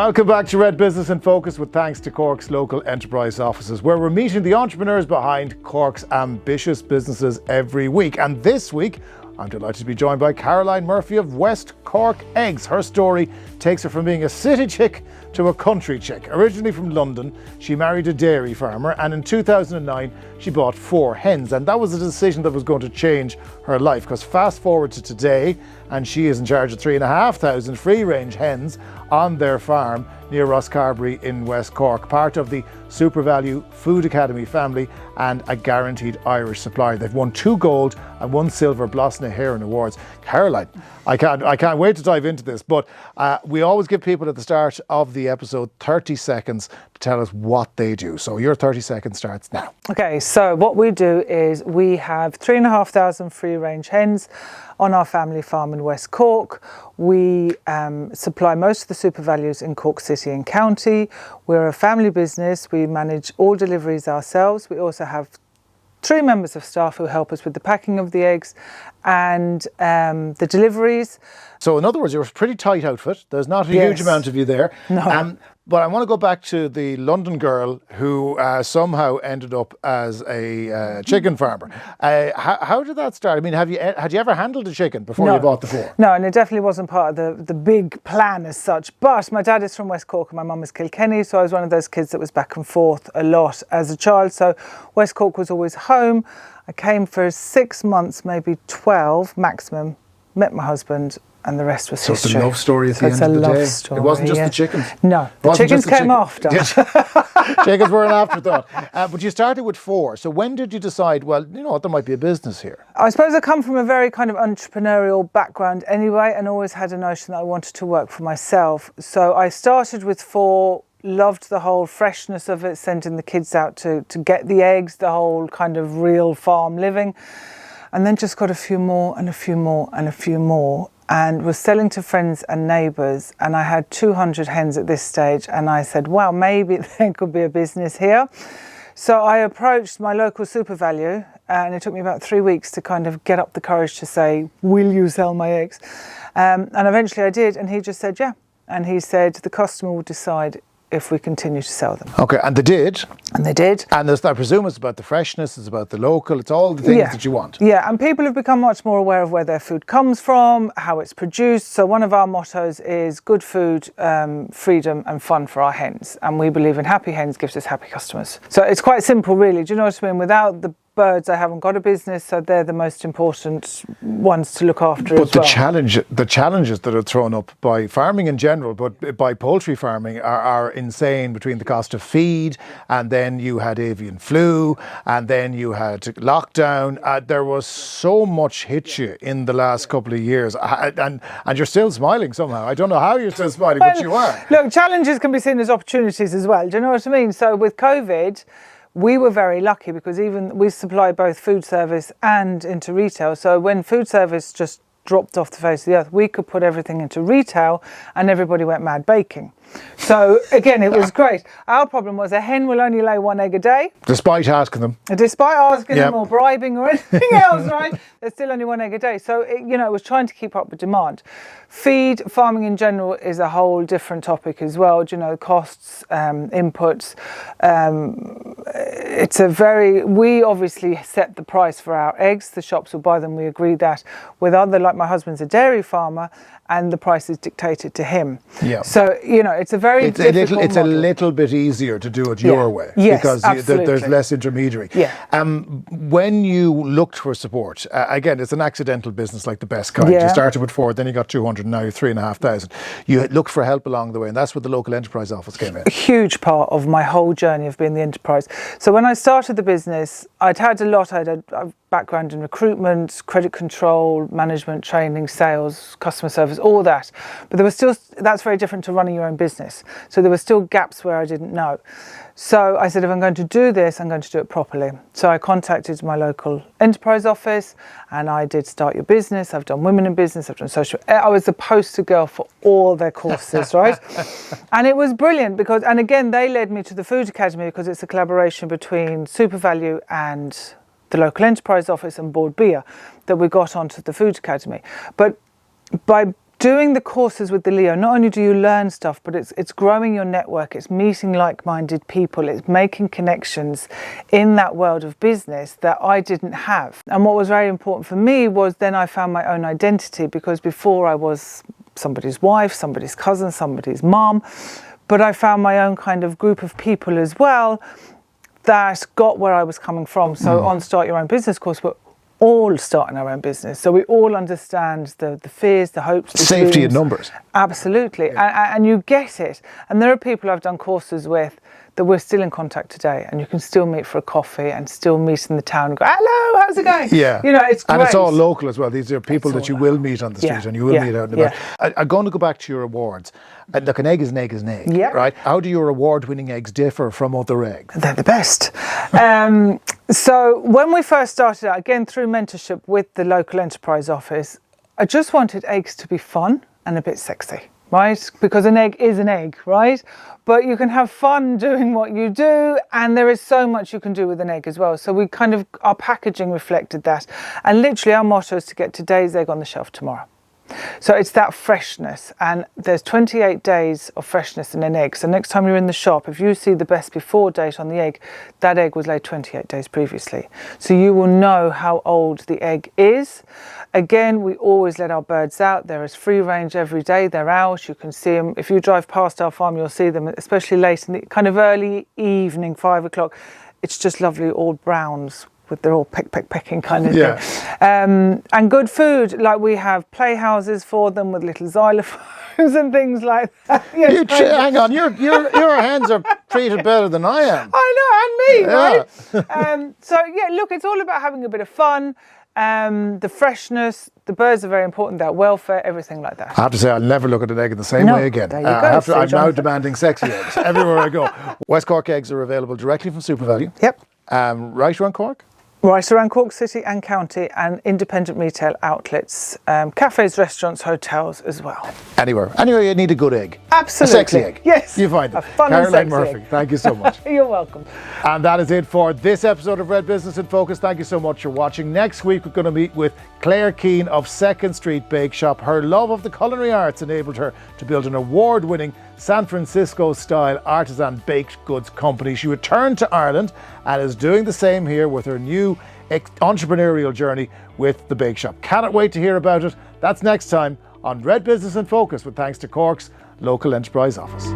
Welcome back to Red Business in Focus with thanks to Cork's local enterprise offices, where we're meeting the entrepreneurs behind Cork's ambitious businesses every week. And this week, I'm delighted to be joined by Caroline Murphy of West Cork Eggs. Her story takes her from being a city chick to a country chick. Originally from London, she married a dairy farmer, and in 2009, she bought 4 hens. And that was a decision that was going to change her life, because fast forward to today, and she is in charge of 3,500 free-range hens on their farm near Rosscarbery in West Cork, part of the Super Value Food Academy family and a guaranteed Irish supplier. They've won 2 gold and 1 silver Blosna Heron Awards. Caroline, I can't wait to dive into this, but we always give people at the start of the episode 30 seconds to tell us what they do. So your 30 seconds starts now. Okay, so what we do is we have 3,500 free-range hens on our family farm in West Cork. We supply most of the super values in Cork City and County. We're a family business. We manage all deliveries ourselves. We also have 3 members of staff who help us with the packing of the eggs and the deliveries. So in other words, you're a pretty tight outfit. There's not a huge amount of you there. No. But I want to go back to the London girl who somehow ended up as a chicken farmer. How did that start? I mean, had you ever handled a chicken before you bought the 4? No, and it definitely wasn't part of the big plan as such. But my dad is from West Cork and my mum is Kilkenny, so I was one of those kids that was back and forth a lot as a child. So West Cork was always home. I came for 6 months, maybe 12 maximum, met my husband, and the rest was history. So it's a love story at the end of the day. Story, it wasn't just the chickens. No, the chickens came after. Chickens were an afterthought. But you started with 4. So when did you decide, well, you know what, there might be a business here? I suppose I come from a very kind of entrepreneurial background anyway, and always had a notion that I wanted to work for myself. So I started with 4. Loved the whole freshness of it, sending the kids out to get the eggs, the whole kind of real farm living. And then just got a few more and a few more and a few more, and was selling to friends and neighbours. And I had 200 hens at this stage, and I said, wow, maybe there could be a business here. So I approached my local Super Value, and it took me about 3 weeks to kind of get up the courage to say, will you sell my eggs? And eventually I did, and he just said, yeah. And he said, the customer will decide if we continue to sell them. Okay, and they did? And they did. And I presume it's about the freshness, it's about the local, it's all the things that you want. Yeah, and people have become much more aware of where their food comes from, how it's produced. So one of our mottos is good food, freedom and fun for our hens. And we believe in happy hens gives us happy customers. So it's quite simple, really. Do you know what I mean? Without the birds, I haven't got a business, so they're the most important ones to look after as well. But the challenges that are thrown up by farming in general, but by poultry farming are insane, between the cost of feed, and then you had avian flu, and then you had lockdown. There was so much hit you in the last couple of years, and you're still smiling somehow. I don't know how you're still smiling, but you are. Look, challenges can be seen as opportunities as well. Do you know what I mean? So with COVID, we were very lucky because even we supply both food service and into retail. So when food service just dropped off the face of the earth, we could put everything into retail and everybody went mad baking. So again, it was great. Our problem was a hen will only lay 1 egg a day. Despite asking them. Despite asking them or bribing or anything else, right? There's still only 1 egg a day. So, it was trying to keep up with demand. Feed, farming in general is a whole different topic as well. Costs, inputs. We obviously set the price for our eggs. The shops will buy them. We agreed that with like my husband's a dairy farmer, and the price is dictated to him. Yeah. So, it's a very difficult model. It's a little bit easier to do it your way. Yes, because there's less intermediary. Yeah. When you looked for support, again, it's an accidental business like the best kind. Yeah. You started with 4, then you got 200, now you're 3,500. You looked for help along the way, and that's where the local enterprise office came in. A huge part of my whole journey of being the enterprise. So when I started the business, I'd had a background in recruitment, credit control, management, training, sales, customer service, all that. But that's very different to running your own business. So there were still gaps where I didn't know. So I said, if I'm going to do this, I'm going to do it properly. So I contacted my local enterprise office and I did Start Your Business. I've done Women in Business, I've done social. I was the poster girl for all their courses, right? And it was brilliant and again, they led me to the Food Academy because it's a collaboration between Super Value and the local enterprise office and Board Beer that we got onto the Food Academy. But by doing the courses with the Leo, not only do you learn stuff, but it's growing your network, it's meeting like-minded people, it's making connections in that world of business that I didn't have. And what was very important for me was then I found my own identity, because before I was somebody's wife, somebody's cousin, somebody's mom, but I found my own kind of group of people as well that got where I was coming from. So on Start Your Own Business course, we're all starting our own business, so we all understand the fears, the hopes, the safety dreams. in numbers. Absolutely, and you get it. And there are people I've done courses with that we're still in contact today, and you can still meet for a coffee and still meet in the town and go, hello, how's it going? Yeah, you know, it's great. And it's all local as well. These are people that you will meet on the street and you will meet out and about. I'm going to go back to your awards. Look, an egg is an egg is an egg, right? How do your award-winning eggs differ from other eggs? They're the best. So when we first started out, again through mentorship with the local enterprise office, I just wanted eggs to be fun and a bit sexy, right? Because an egg is an egg, right? But you can have fun doing what you do, and there is so much you can do with an egg as well. So we kind of, our packaging reflected that. And literally our motto is to get today's egg on the shelf tomorrow. So it's that freshness, and there's 28 days of freshness in an egg. So next time you're in the shop, if you see the best before date on the egg, that egg was laid 28 days previously. So you will know how old the egg is. Again, we always let our birds out. There is free range every day. They're out. You can see them. If you drive past our farm, you'll see them, especially late in the kind of early evening, 5 o'clock. It's just lovely, all browns. They're all pecking kind of thing. And good food, like we have playhouses for them with little xylophones and things like that. Hang on, your hens are treated better than I am. I know, and me, right? So yeah, look, it's all about having a bit of fun, the freshness. The birds are very important, their welfare, everything like that. I have to say, I'll never look at an egg in the same way again. There you go. I'm now demanding sexy eggs everywhere I go. West Cork eggs are available directly from SuperValue. Yep. Right around Cork? Right around Cork City and County, and independent retail outlets, cafes, restaurants, hotels as well. Anywhere you need a good egg. Absolutely. A sexy egg. Yes. You find them. A fun Caroline and sexy Murphy, egg. thank you so much. You're welcome. And that is it for this episode of Red Business in Focus. Thank you so much for watching. Next week we're going to meet with Claire Keane of 2nd Street Bake Shop. Her love of the culinary arts enabled her to build an award-winning San Francisco-style artisan baked goods company. She returned to Ireland and is doing the same here with her new entrepreneurial journey with the bake shop. Cannot wait to hear about it. That's next time on Red Business in Focus, with thanks to Cork's local enterprise office.